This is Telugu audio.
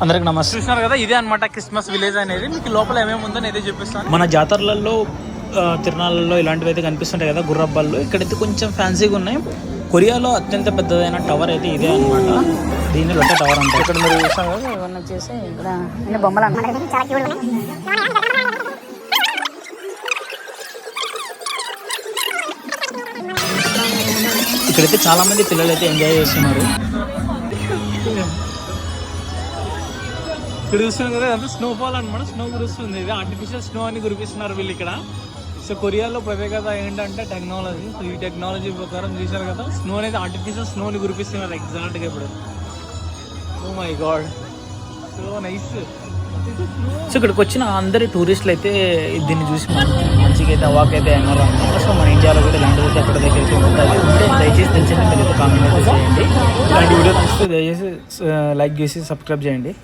అందరికి నమస్తే. చూసినారు కదా, ఇదే అనమాట క్రిస్మస్ విలేజ్ అనేది. మీకు లోపల ఏమేమి ఉందో నేనే చూపిస్తాను. మన జాతరలలో తిరునాళ్ళలో ఇలాంటివి అయితే కనిపిస్తుంటాయి కదా, గుర్రబ్బాళ్ళు. ఇక్కడైతే కొంచెం ఫ్యాన్సీగా ఉన్నాయి. కొరియాలో అత్యంత పెద్దదైన టవర్ అయితే ఇదే అనమాట. దీన్ని లొట్ట టవర్ అంటారు. ఇక్కడ మీరు చూసారు కదా, ఇవన్నీ వచ్చేసి ఇక్కడ బొమ్మలు అన్నమాట. ఇక్కడైతే చాలా మంది పిల్లలు అయితే ఎంజాయ్ చేస్తున్నారు. ఇక్కడ చూస్తున్నారు కదా, అంతా స్నోఫాల్ అనమాట. స్నో కురుస్తుంది. ఇది ఆర్టిఫిషియల్ స్నో అని కురిపిస్తున్నారు వీళ్ళు ఇక్కడ. సో కొరియాలో ప్రత్యేకత ఏంటంటే టెక్నాలజీ. సో ఈ టెక్నాలజీ ప్రకారం చూసారు కదా, స్నో అనేది ఆర్టిఫిషియల్ స్నోని కురిపిస్తున్నారు ఎగ్జాక్ట్గా ఇప్పుడు. Oh my God, so nice. So ఇక్కడికి వచ్చిన అందరి టూరిస్టులు అయితే దీన్ని చూసి మంచిగా అయితే అవాక్ అయితే అయినారు అనమాట. సో మన ఇండియాలో కూడా ఇలాంటివి అయితే ఎక్కడ దగ్గర అయితే ఉంటుంది. ఉంటే దయచేసి తెలిసింది మీరు కామెంట్ అయితే చేయండి. ఇలాంటి వీడియో నచ్చితే దయచేసి లైక్ చేసి సబ్స్క్రైబ్ చేయండి.